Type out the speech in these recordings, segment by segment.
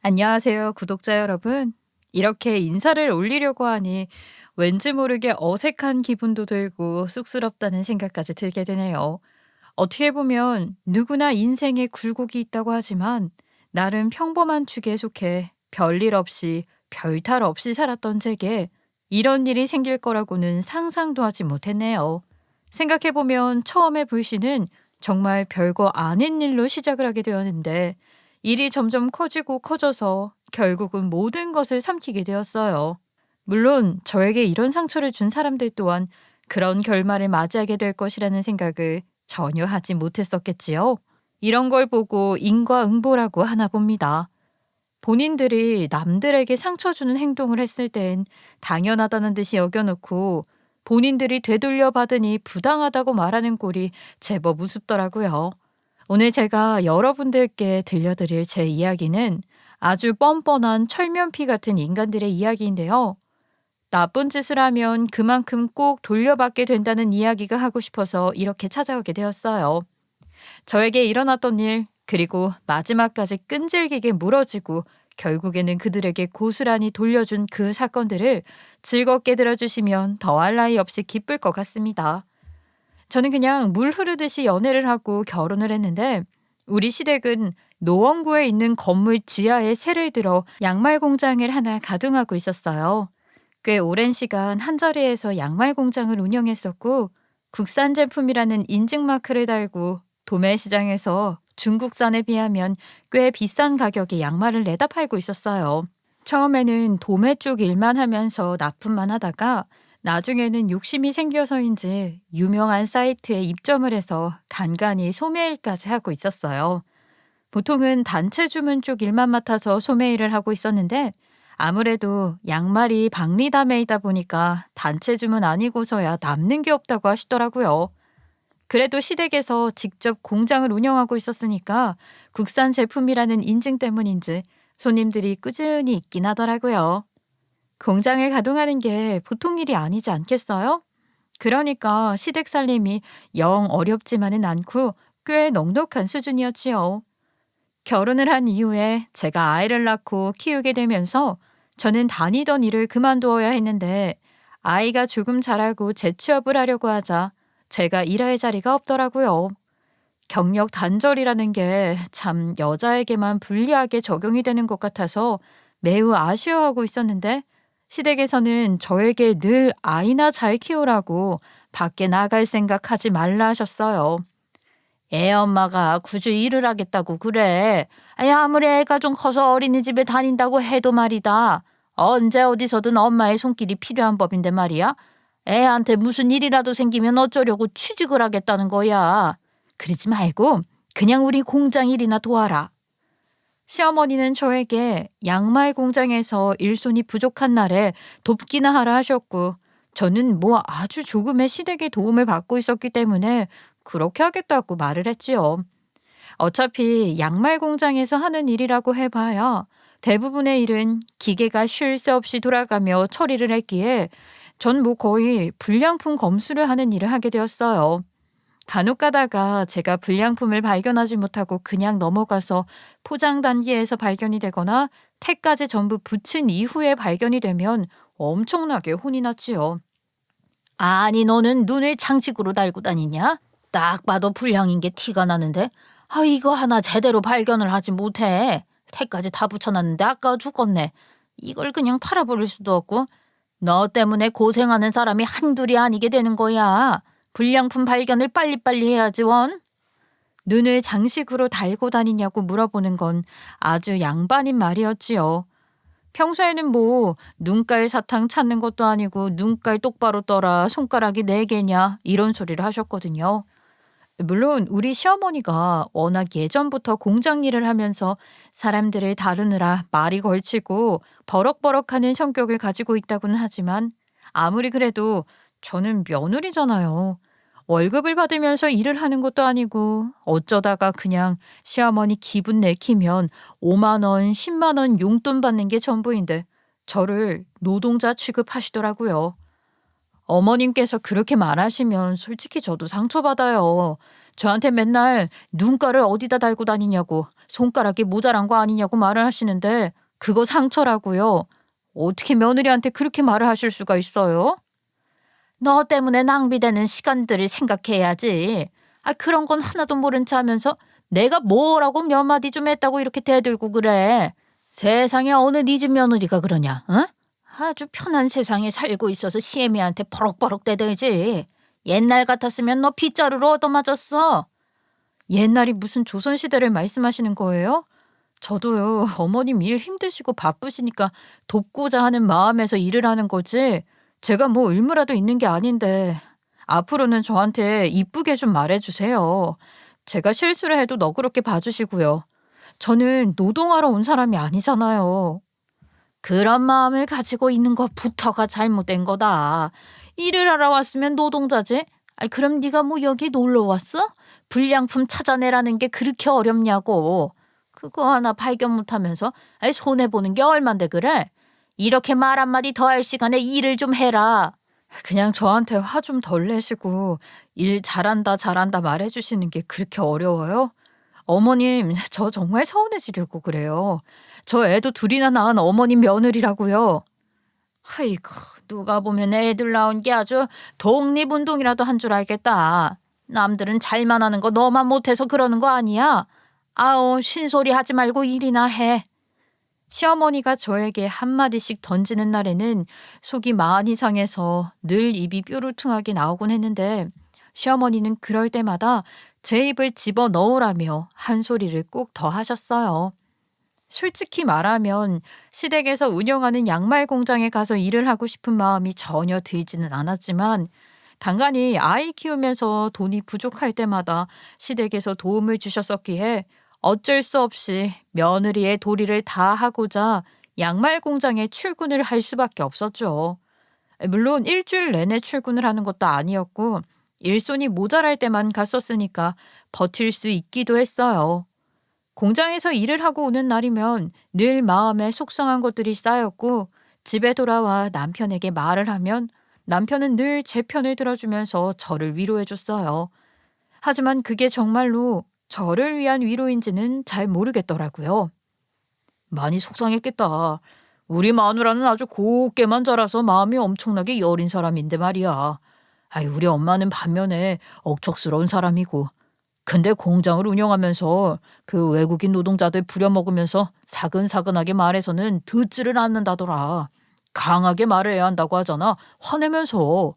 안녕하세요, 구독자 여러분. 이렇게 인사를 올리려고 하니 왠지 모르게 어색한 기분도 들고 쑥스럽다는 생각까지 들게 되네요. 어떻게 보면 누구나 인생에 굴곡이 있다고 하지만 나름 평범한 축에 속해 별일 없이 별탈 없이 살았던 제게 이런 일이 생길 거라고는 상상도 하지 못했네요. 생각해보면 처음에 불씨는 정말 별거 아닌 일로 시작을 하게 되었는데 일이 점점 커지고 커져서 결국은 모든 것을 삼키게 되었어요. 물론 저에게 이런 상처를 준 사람들 또한 그런 결말을 맞이하게 될 것이라는 생각을 전혀 하지 못했었겠지요. 이런 걸 보고 인과응보라고 하나 봅니다. 본인들이 남들에게 상처 주는 행동을 했을 땐 당연하다는 듯이 여겨놓고 본인들이 되돌려 받으니 부당하다고 말하는 꼴이 제법 우습더라고요. 오늘 제가 여러분들께 들려드릴 제 이야기는 아주 뻔뻔한 철면피 같은 인간들의 이야기인데요. 나쁜 짓을 하면 그만큼 꼭 돌려받게 된다는 이야기가 하고 싶어서 이렇게 찾아오게 되었어요. 저에게 일어났던 일, 그리고 마지막까지 끈질기게 물어지고 결국에는 그들에게 고스란히 돌려준 그 사건들을 즐겁게 들어주시면 더할 나위 없이 기쁠 것 같습니다. 저는 그냥 물 흐르듯이 연애를 하고 결혼을 했는데 우리 시댁은 노원구에 있는 건물 지하에 새를 들어 양말 공장을 하나 가동하고 있었어요. 꽤 오랜 시간 한자리에서 양말 공장을 운영했었고 국산 제품이라는 인증 마크를 달고 도매 시장에서 중국산에 비하면 꽤 비싼 가격에 양말을 내다 팔고 있었어요. 처음에는 도매 쪽 일만 하면서 납품만 하다가 나중에는 욕심이 생겨서인지 유명한 사이트에 입점을 해서 간간히 소매일까지 하고 있었어요. 보통은 단체 주문 쪽 일만 맡아서 소매일을 하고 있었는데 아무래도 양말이 박리담회이다 보니까 단체 주문 아니고서야 남는 게 없다고 하시더라고요. 그래도 시댁에서 직접 공장을 운영하고 있었으니까 국산 제품이라는 인증 때문인지 손님들이 꾸준히 있긴 하더라고요. 공장을 가동하는 게 보통 일이 아니지 않겠어요? 그러니까 시댁 살림이 영 어렵지만은 않고 꽤 넉넉한 수준이었지요. 결혼을 한 이후에 제가 아이를 낳고 키우게 되면서 저는 다니던 일을 그만두어야 했는데 아이가 조금 자라고 재취업을 하려고 하자 제가 일할 자리가 없더라고요. 경력 단절이라는 게 참 여자에게만 불리하게 적용이 되는 것 같아서 매우 아쉬워하고 있었는데 시댁에서는 저에게 늘 아이나 잘 키우라고 밖에 나갈 생각하지 말라 하셨어요. 애 엄마가 굳이 일을 하겠다고 그래. 아니 아무리 애가 좀 커서 어린이집에 다닌다고 해도 말이다. 언제 어디서든 엄마의 손길이 필요한 법인데 말이야. 애한테 무슨 일이라도 생기면 어쩌려고 취직을 하겠다는 거야. 그러지 말고 그냥 우리 공장 일이나 도와라. 시어머니는 저에게 양말 공장에서 일손이 부족한 날에 돕기나 하라 하셨고 저는 뭐 아주 조금의 시댁의 도움을 받고 있었기 때문에 그렇게 하겠다고 말을 했지요. 어차피 양말 공장에서 하는 일이라고 해봐야 대부분의 일은 기계가 쉴 새 없이 돌아가며 처리를 했기에 전 뭐 거의 불량품 검수를 하는 일을 하게 되었어요. 간혹 가다가 제가 불량품을 발견하지 못하고 그냥 넘어가서 포장 단계에서 발견이 되거나 택까지 전부 붙인 이후에 발견이 되면 엄청나게 혼이 났지요. 아니 너는 눈을 장식으로 달고 다니냐? 딱 봐도 불량인 게 티가 나는데 이거 하나 제대로 발견을 하지 못해. 택까지 다 붙여놨는데 아까워 죽겠네. 이걸 그냥 팔아버릴 수도 없고 너 때문에 고생하는 사람이 한둘이 아니게 되는 거야. 불량품 발견을 빨리빨리 해야지 원. 눈을 장식으로 달고 다니냐고 물어보는 건 아주 양반인 말이었지요. 평소에는 뭐 눈깔 사탕 찾는 것도 아니고 눈깔 똑바로 떠라 손가락이 4개냐 이런 소리를 하셨거든요. 물론 우리 시어머니가 워낙 예전부터 공장 일을 하면서 사람들을 다루느라 말이 걸치고 버럭버럭하는 성격을 가지고 있다고는 하지만 아무리 그래도 저는 며느리잖아요. 월급을 받으면서 일을 하는 것도 아니고 어쩌다가 그냥 시어머니 기분 내키면 5만 원, 10만 원 용돈 받는 게 전부인데 저를 노동자 취급하시더라고요. 어머님께서 그렇게 말하시면 솔직히 저도 상처받아요. 저한테 맨날 눈가를 어디다 달고 다니냐고, 손가락이 모자란 거 아니냐고 말을 하시는데 그거 상처라고요. 어떻게 며느리한테 그렇게 말을 하실 수가 있어요? 너 때문에 낭비되는 시간들을 생각해야지. 그런 건 하나도 모른 체 하면서 내가 뭐라고 몇 마디 좀 했다고 이렇게 대들고 그래. 세상에 어느 네 집 며느리가 그러냐, 어? 아주 편한 세상에 살고 있어서 시애미한테 버럭버럭 대들지. 옛날 같았으면 너 빗자루로 얻어맞았어. 옛날이 무슨 조선시대를 말씀하시는 거예요? 저도요, 어머님 일 힘드시고 바쁘시니까 돕고자 하는 마음에서 일을 하는 거지. 제가 뭐 의무라도 있는 게 아닌데. 앞으로는 저한테 이쁘게 좀 말해주세요. 제가 실수를 해도 너그럽게 봐주시고요. 저는 노동하러 온 사람이 아니잖아요. 그런 마음을 가지고 있는 것부터가 잘못된 거다. 일을 하러 왔으면 노동자지? 그럼 네가 뭐 여기 놀러 왔어? 불량품 찾아내라는 게 그렇게 어렵냐고. 그거 하나 발견 못하면서 손해보는 게 얼만데 그래? 이렇게 말 한마디 더 할 시간에 일을 좀 해라. 그냥 저한테 화 좀 덜 내시고 일 잘한다 잘한다 말해주시는 게 그렇게 어려워요? 어머님, 저 정말 서운해지려고 그래요. 저 애도 둘이나 낳은 어머님 며느리라고요. 아이고, 누가 보면 애들 낳은 게 아주 독립운동이라도 한 줄 알겠다. 남들은 잘만 하는 거 너만 못해서 그러는 거 아니야? 아우, 신소리 하지 말고 일이나 해. 시어머니가 저에게 한마디씩 던지는 날에는 속이 많이 상해서 늘 입이 뾰루퉁하게 나오곤 했는데 시어머니는 그럴 때마다 제 입을 집어 넣으라며 한 소리를 꼭 더 하셨어요. 솔직히 말하면 시댁에서 운영하는 양말 공장에 가서 일을 하고 싶은 마음이 전혀 들지는 않았지만 간간히 아이 키우면서 돈이 부족할 때마다 시댁에서 도움을 주셨었기에 어쩔 수 없이 며느리의 도리를 다 하고자 양말 공장에 출근을 할 수밖에 없었죠. 물론 일주일 내내 출근을 하는 것도 아니었고 일손이 모자랄 때만 갔었으니까 버틸 수 있기도 했어요. 공장에서 일을 하고 오는 날이면 늘 마음에 속상한 것들이 쌓였고 집에 돌아와 남편에게 말을 하면 남편은 늘 제 편을 들어주면서 저를 위로해줬어요. 하지만 그게 정말로 저를 위한 위로인지는 잘 모르겠더라고요. 많이 속상했겠다. 우리 마누라는 아주 곱게만 자라서 마음이 엄청나게 여린 사람인데 말이야. 우리 엄마는 반면에 억척스러운 사람이고. 근데 공장을 운영하면서 그 외국인 노동자들 부려먹으면서 사근사근하게 말해서는 듣지를 않는다더라. 강하게 말을 해야 한다고 하잖아. 화내면서.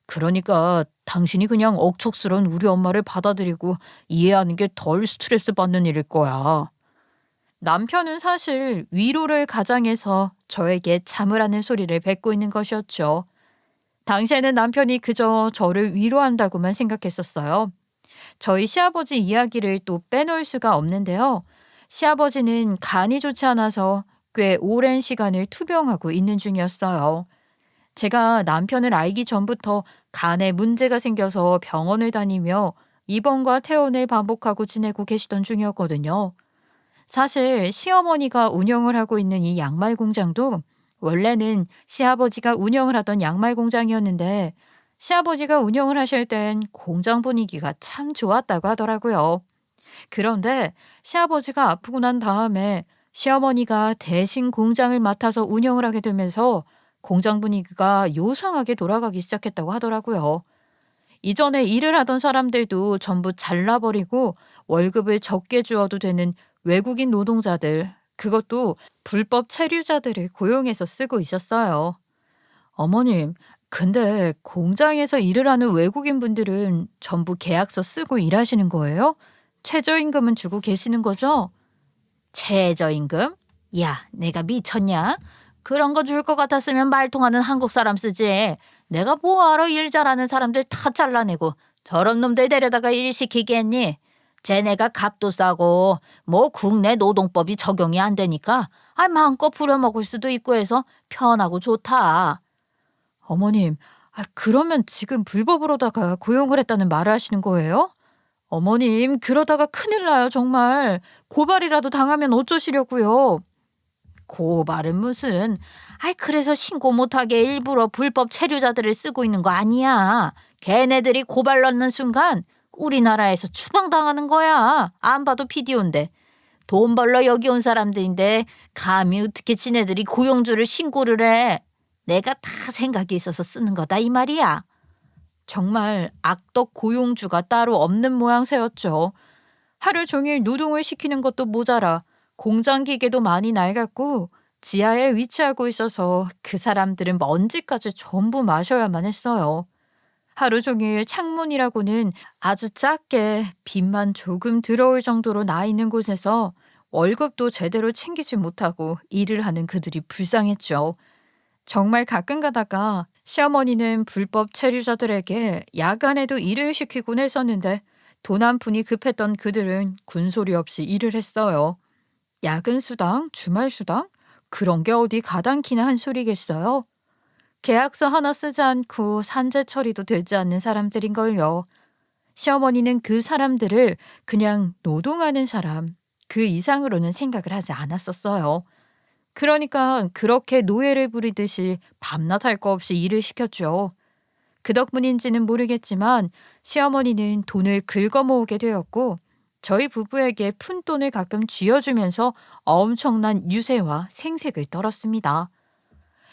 그러니까 당신이 그냥 억척스러운 우리 엄마를 받아들이고 이해하는 게 덜 스트레스 받는 일일 거야. 남편은 사실 위로를 가장해서 저에게 참으라는 소리를 뱉고 있는 것이었죠. 당시에는 남편이 그저 저를 위로한다고만 생각했었어요. 저희 시아버지 이야기를 또 빼놓을 수가 없는데요. 시아버지는 간이 좋지 않아서 꽤 오랜 시간을 투병하고 있는 중이었어요. 제가 남편을 알기 전부터 간에 문제가 생겨서 병원을 다니며 입원과 퇴원을 반복하고 지내고 계시던 중이었거든요. 사실 시어머니가 운영을 하고 있는 이 양말 공장도 원래는 시아버지가 운영을 하던 양말 공장이었는데 시아버지가 운영을 하실 땐 공장 분위기가 참 좋았다고 하더라고요. 그런데 시아버지가 아프고 난 다음에 시어머니가 대신 공장을 맡아서 운영을 하게 되면서 공장 분위기가 요상하게 돌아가기 시작했다고 하더라고요. 이전에 일을 하던 사람들도 전부 잘라버리고 월급을 적게 주어도 되는 외국인 노동자들, 그것도 불법 체류자들을 고용해서 쓰고 있었어요. 어머님, 근데 공장에서 일을 하는 외국인 분들은 전부 계약서 쓰고 일하시는 거예요? 최저임금은 주고 계시는 거죠? 최저임금? 야, 내가 미쳤냐? 그런 거 줄 것 같았으면 말통하는 한국 사람 쓰지. 내가 뭐하러 일 잘하는 사람들 다 잘라내고 저런 놈들 데려다가 일 시키겠니? 쟤네가 값도 싸고 뭐 국내 노동법이 적용이 안 되니까 마음껏 부려먹을 수도 있고 해서 편하고 좋다. 어머님, 그러면 지금 불법으로다가 고용을 했다는 말을 하시는 거예요? 어머님, 그러다가 큰일 나요, 정말. 고발이라도 당하면 어쩌시려고요? 고발은 무슨. 그래서 신고 못하게 일부러 불법 체류자들을 쓰고 있는 거 아니야. 걔네들이 고발 넣는 순간 우리나라에서 추방당하는 거야. 안 봐도 비디오인데. 돈 벌러 여기 온 사람들인데 감히 어떻게 지네들이 고용주를 신고를 해. 내가 다 생각이 있어서 쓰는 거다 이 말이야. 정말 악덕 고용주가 따로 없는 모양새였죠. 하루 종일 노동을 시키는 것도 모자라 공장 기계도 많이 낡았고 지하에 위치하고 있어서 그 사람들은 먼지까지 전부 마셔야만 했어요. 하루 종일 창문이라고는 아주 작게 빛만 조금 들어올 정도로 나 있는 곳에서 월급도 제대로 챙기지 못하고 일을 하는 그들이 불쌍했죠. 정말 가끔 가다가 시어머니는 불법 체류자들에게 야간에도 일을 시키곤 했었는데 돈 한 푼이 급했던 그들은 군소리 없이 일을 했어요. 야근 수당, 주말 수당? 그런 게 어디 가당키나 한 소리겠어요? 계약서 하나 쓰지 않고 산재 처리도 되지 않는 사람들인걸요. 시어머니는 그 사람들을 그냥 노동하는 사람, 그 이상으로는 생각을 하지 않았었어요. 그러니까 그렇게 노예를 부리듯이 밤낮 할 거 없이 일을 시켰죠. 그 덕분인지는 모르겠지만 시어머니는 돈을 긁어 모으게 되었고 저희 부부에게 푼돈을 가끔 쥐어주면서 엄청난 유세와 생색을 떨었습니다.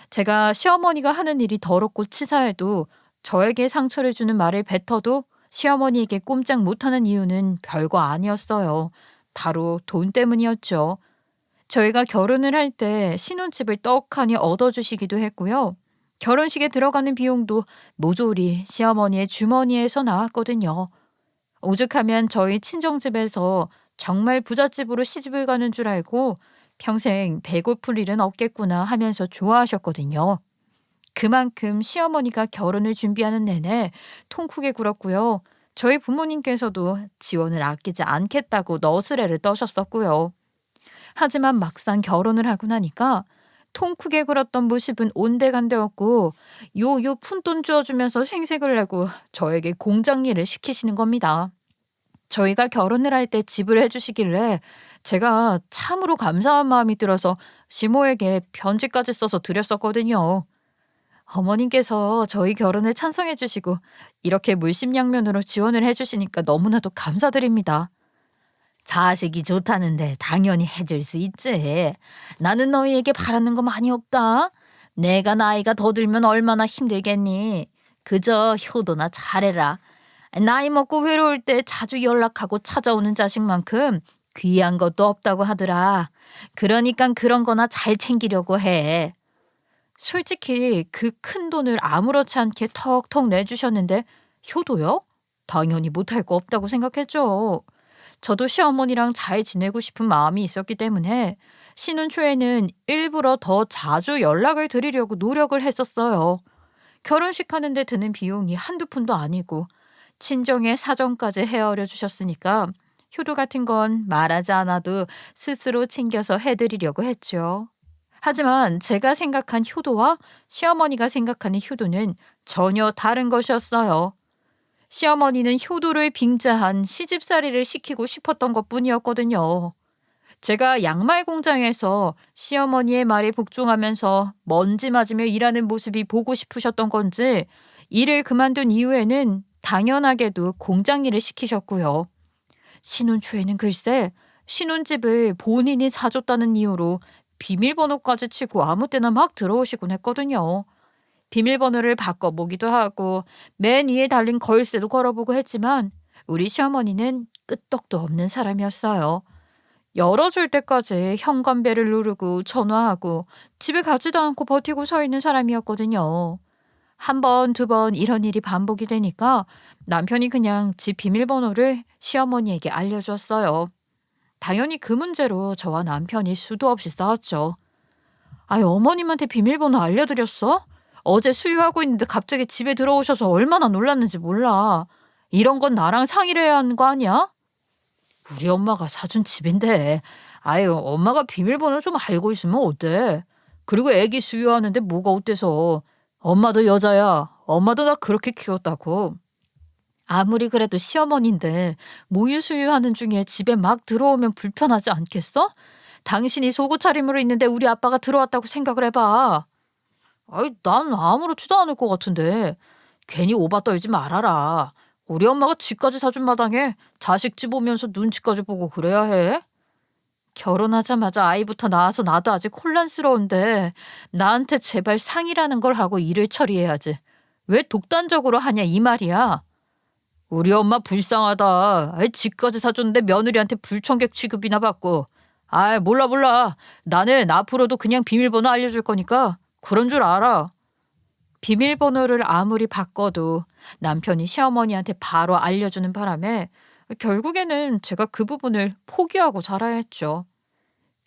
제가 시어머니가 하는 일이 더럽고 치사해도 저에게 상처를 주는 말을 뱉어도 시어머니에게 꼼짝 못하는 이유는 별거 아니었어요. 바로 돈 때문이었죠. 저희가 결혼을 할 때 신혼집을 떡하니 얻어주시기도 했고요. 결혼식에 들어가는 비용도 모조리 시어머니의 주머니에서 나왔거든요. 오죽하면 저희 친정집에서 정말 부잣집으로 시집을 가는 줄 알고 평생 배고플 일은 없겠구나 하면서 좋아하셨거든요. 그만큼 시어머니가 결혼을 준비하는 내내 통크게 굴었고요. 저희 부모님께서도 지원을 아끼지 않겠다고 너스레를 떠셨었고요. 하지만 막상 결혼을 하고 나니까 통크게 굴었던 모습은 온데간데없고 요 푼돈 주어주면서 생색을 내고 저에게 공장 일을 시키시는 겁니다. 저희가 결혼을 할 때 집을 해주시길래 제가 참으로 감사한 마음이 들어서 시모에게 편지까지 써서 드렸었거든요. 어머님께서 저희 결혼에 찬성해 주시고 이렇게 물심양면으로 지원을 해주시니까 너무나도 감사드립니다. 자식이 좋다는데 당연히 해줄 수 있지. 나는 너희에게 바라는 거 많이 없다. 내가 나이가 더 들면 얼마나 힘들겠니. 그저 효도나 잘해라. 나이 먹고 외로울 때 자주 연락하고 찾아오는 자식만큼 귀한 것도 없다고 하더라. 그러니까 그런 거나 잘 챙기려고 해. 솔직히 그 큰 돈을 아무렇지 않게 턱턱 내주셨는데 효도요? 당연히 못할 거 없다고 생각했죠. 저도 시어머니랑 잘 지내고 싶은 마음이 있었기 때문에 신혼 초에는 일부러 더 자주 연락을 드리려고 노력을 했었어요. 결혼식 하는데 드는 비용이 한두 푼도 아니고 친정의 사정까지 헤아려 주셨으니까 효도 같은 건 말하지 않아도 스스로 챙겨서 해드리려고 했죠. 하지만 제가 생각한 효도와 시어머니가 생각하는 효도는 전혀 다른 것이었어요. 시어머니는 효도를 빙자한 시집살이를 시키고 싶었던 것뿐이었거든요. 제가 양말 공장에서 시어머니의 말에 복종하면서 먼지 맞으며 일하는 모습이 보고 싶으셨던 건지 일을 그만둔 이후에는 당연하게도 공장 일을 시키셨고요. 신혼 초에는 글쎄 신혼집을 본인이 사줬다는 이유로 비밀번호까지 치고 아무 때나 막 들어오시곤 했거든요. 비밀번호를 바꿔보기도 하고 맨 위에 달린 걸쇠도 걸어보고 했지만 우리 시어머니는 끄떡도 없는 사람이었어요. 열어줄 때까지 현관벨을 누르고 전화하고 집에 가지도 않고 버티고 서 있는 사람이었거든요. 한 번, 두 번 이런 일이 반복이 되니까 남편이 그냥 집 비밀번호를 시어머니에게 알려주었어요. 당연히 그 문제로 저와 남편이 수도 없이 싸웠죠. 아이, 어머님한테 비밀번호 알려드렸어? 어제 수유하고 있는데 갑자기 집에 들어오셔서 얼마나 놀랐는지 몰라. 이런 건 나랑 상의를 해야 하는 거 아니야? 우리 엄마가 사준 집인데 아유 엄마가 비밀번호 좀 알고 있으면 어때? 그리고 애기 수유하는데 뭐가 어때서. 엄마도 여자야. 엄마도 나 그렇게 키웠다고. 아무리 그래도 시어머니인데 모유 수유하는 중에 집에 막 들어오면 불편하지 않겠어? 당신이 속옷 차림으로 있는데 우리 아빠가 들어왔다고 생각을 해봐. 아이, 난 아무렇지도 않을 것 같은데. 괜히 오바 떨지 말아라. 우리 엄마가 집까지 사준 마당에 자식 집 오면서 눈치까지 보고 그래야 해? 결혼하자마자 아이부터 낳아서 나도 아직 혼란스러운데 나한테 제발 상의라는 걸 하고 일을 처리해야지. 왜 독단적으로 하냐 이 말이야. 우리 엄마 불쌍하다. 아이, 집까지 사줬는데 며느리한테 불청객 취급이나 받고. 아, 몰라. 나는 앞으로도 그냥 비밀번호 알려줄 거니까 그런 줄 알아. 비밀번호를 아무리 바꿔도 남편이 시어머니한테 바로 알려주는 바람에 결국에는 제가 그 부분을 포기하고 살아야 했죠.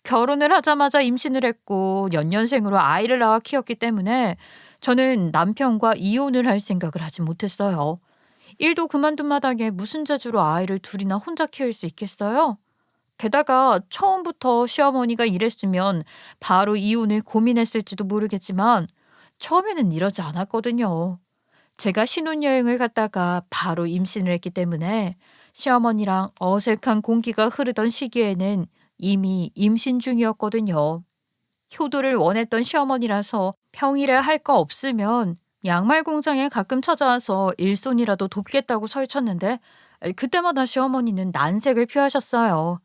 결혼을 하자마자 임신을 했고 연년생으로 아이를 낳아 키웠기 때문에 저는 남편과 이혼을 할 생각을 하지 못했어요. 일도 그만둔 마당에 무슨 재주로 아이를 둘이나 혼자 키울 수 있겠어요? 게다가 처음부터 시어머니가 이랬으면 바로 이혼을 고민했을지도 모르겠지만 처음에는 이러지 않았거든요. 제가 신혼여행을 갔다가 바로 임신을 했기 때문에 시어머니랑 어색한 공기가 흐르던 시기에는 이미 임신 중이었거든요. 효도를 원했던 시어머니라서 평일에 할 거 없으면 양말 공장에 가끔 찾아와서 일손이라도 돕겠다고 설쳤는데 그때마다 시어머니는 난색을 표하셨어요.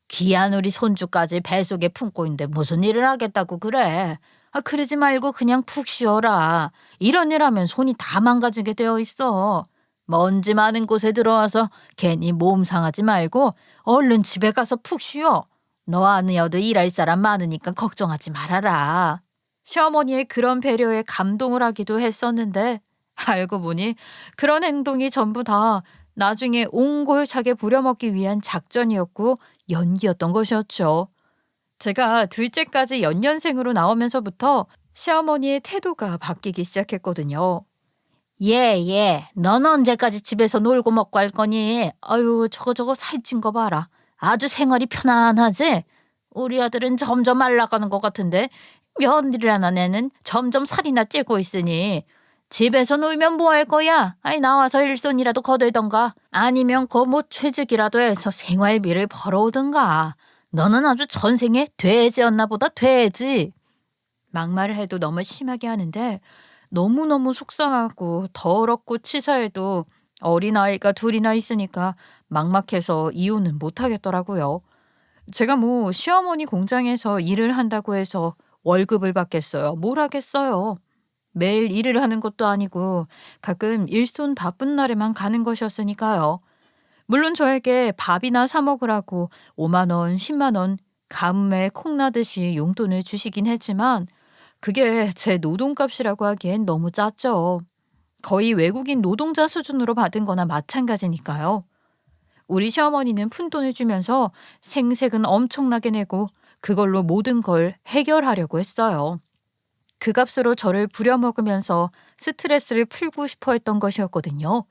귀한 우리 손주까지 뱃속에 품고 있는데 무슨 일을 하겠다고 그래. 그러지 말고 그냥 푹 쉬어라. 이런 일 하면 손이 다 망가지게 되어 있어. 먼지 많은 곳에 들어와서 괜히 몸 상하지 말고 얼른 집에 가서 푹 쉬어. 너 아니어도 일할 사람 많으니까 걱정하지 말아라. 시어머니의 그런 배려에 감동을 하기도 했었는데 알고 보니 그런 행동이 전부 다 나중에 옹골차게 부려먹기 위한 작전이었고 연기였던 것이었죠. 제가 둘째까지 연년생으로 나오면서부터 시어머니의 태도가 바뀌기 시작했거든요. 넌 언제까지 집에서 놀고 먹고 할 거니? 아유, 저거 살찐 거 봐라. 아주 생활이 편안하지? 우리 아들은 점점 말라가는 것 같은데 며느리라는 애는 점점 살이나 찌고 있으니 집에서 놀면 뭐 할 거야? 아이, 나와서 일손이라도 거들던가 아니면 뭐 취직이라도 해서 생활비를 벌어오든가. 너는 아주 전생에 돼지였나 보다 돼지. 막말을 해도 너무 심하게 하는데 너무너무 속상하고 더럽고 치사해도 어린아이가 둘이나 있으니까 막막해서 이혼은 못하겠더라고요. 제가 뭐 시어머니 공장에서 일을 한다고 해서 월급을 받겠어요. 뭘 하겠어요. 매일 일을 하는 것도 아니고 가끔 일손 바쁜 날에만 가는 것이었으니까요. 물론 저에게 밥이나 사 먹으라고 5만 원, 10만 원 가뭄에 콩나듯이 용돈을 주시긴 했지만 그게 제 노동값이라고 하기엔 너무 작죠. 거의 외국인 노동자 수준으로 받은 거나 마찬가지니까요. 우리 시어머니는 푼돈을 주면서 생색은 엄청나게 내고 그걸로 모든 걸 해결하려고 했어요. 그 값으로 저를 부려먹으면서 스트레스를 풀고 싶어 했던 것이었거든요.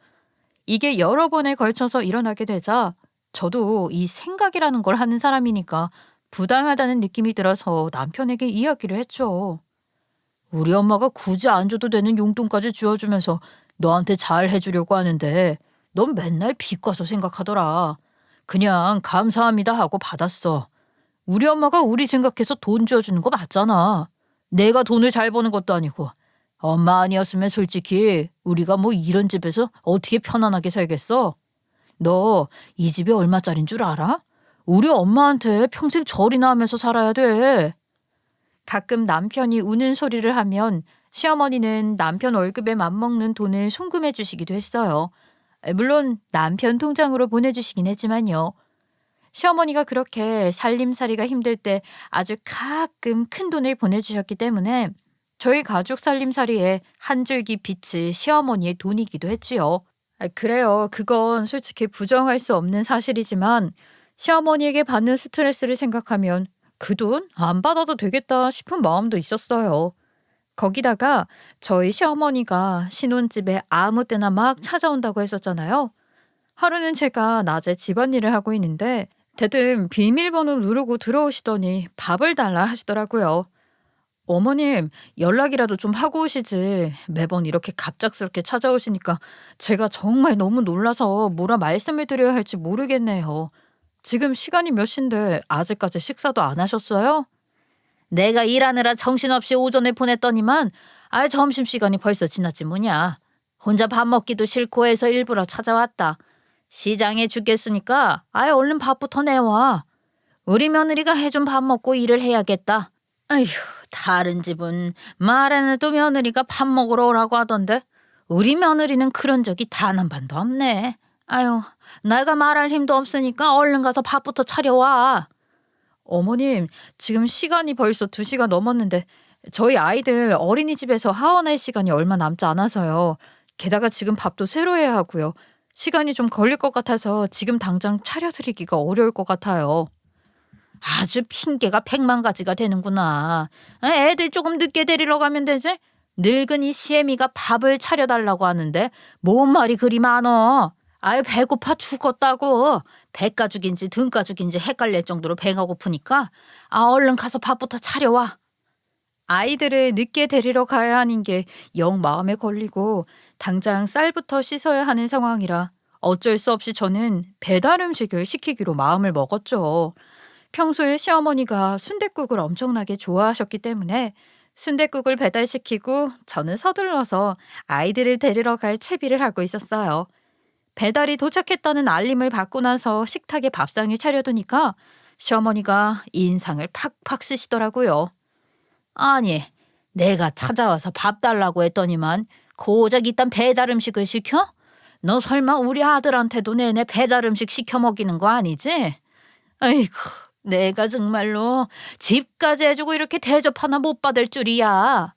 이게 여러 번에 걸쳐서 일어나게 되자 저도 이 생각이라는 걸 하는 사람이니까 부당하다는 느낌이 들어서 남편에게 이야기를 했죠. 우리 엄마가 굳이 안 줘도 되는 용돈까지 주어주면서 너한테 잘 해주려고 하는데 넌 맨날 비과서 생각하더라. 그냥 감사합니다 하고 받았어. 우리 엄마가 우리 생각해서 돈 주어주는 거 맞잖아. 내가 돈을 잘 버는 것도 아니고. 엄마 아니었으면 솔직히 우리가 뭐 이런 집에서 어떻게 편안하게 살겠어? 너 이 집이 얼마짜린 줄 알아? 우리 엄마한테 평생 절이나 하면서 살아야 돼. 가끔 남편이 우는 소리를 하면 시어머니는 남편 월급에 맞먹는 돈을 송금해 주시기도 했어요. 물론 남편 통장으로 보내주시긴 했지만요. 시어머니가 그렇게 살림살이가 힘들 때 아주 가끔 큰 돈을 보내주셨기 때문에 저희 가족 살림살이에 한 줄기 빛이 시어머니의 돈이기도 했지요. 그래요. 그건 솔직히 부정할 수 없는 사실이지만 시어머니에게 받는 스트레스를 생각하면 그 돈 안 받아도 되겠다 싶은 마음도 있었어요. 거기다가 저희 시어머니가 신혼집에 아무 때나 막 찾아온다고 했었잖아요. 하루는 제가 낮에 집안일을 하고 있는데 대뜸 비밀번호 누르고 들어오시더니 밥을 달라 하시더라고요. 어머님, 연락이라도 좀 하고 오시지. 매번 이렇게 갑작스럽게 찾아오시니까 제가 정말 너무 놀라서 뭐라 말씀을 드려야 할지 모르겠네요. 지금 시간이 몇 시인데 아직까지 식사도 안 하셨어요? 내가 일하느라 정신없이 오전에 보냈더니만 점심시간이 벌써 지났지 뭐냐. 혼자 밥 먹기도 싫고 해서 일부러 찾아왔다. 시장에 죽겠으니까 아예 얼른 밥부터 내와. 우리 며느리가 해준 밥 먹고 일을 해야겠다. 아휴, 다른 집은 말 안 해도 며느리가 밥 먹으러 오라고 하던데 우리 며느리는 그런 적이 단 한 번도 없네. 아유, 내가 말할 힘도 없으니까 얼른 가서 밥부터 차려와. 어머님, 지금 시간이 벌써 2시가 넘었는데 저희 아이들 어린이집에서 하원할 시간이 얼마 남지 않아서요. 게다가 지금 밥도 새로 해야 하고요. 시간이 좀 걸릴 것 같아서 지금 당장 차려드리기가 어려울 것 같아요. 아주 핑계가 100만 가지가 되는구나. 애들 조금 늦게 데리러 가면 되지? 늙은이 시애미가 밥을 차려달라고 하는데 뭔 말이 그리 많어. 아유, 배고파 죽겠다고. 배가죽인지 등가죽인지 헷갈릴 정도로 배가 고프니까 얼른 가서 밥부터 차려와. 아이들을 늦게 데리러 가야 하는 게 영 마음에 걸리고 당장 쌀부터 씻어야 하는 상황이라 어쩔 수 없이 저는 배달 음식을 시키기로 마음을 먹었죠. 평소에 시어머니가 순댓국을 엄청나게 좋아하셨기 때문에 순댓국을 배달시키고 저는 서둘러서 아이들을 데리러 갈 채비를 하고 있었어요. 배달이 도착했다는 알림을 받고 나서 식탁에 밥상을 차려두니까 시어머니가 인상을 팍팍 쓰시더라고요. 아니, 내가 찾아와서 밥 달라고 했더니만 고작 이딴 배달 음식을 시켜? 너 설마 우리 아들한테도 내내 배달 음식 시켜 먹이는 거 아니지? 아이고, 내가 정말로 집까지 해주고 이렇게 대접 하나 못 받을 줄이야.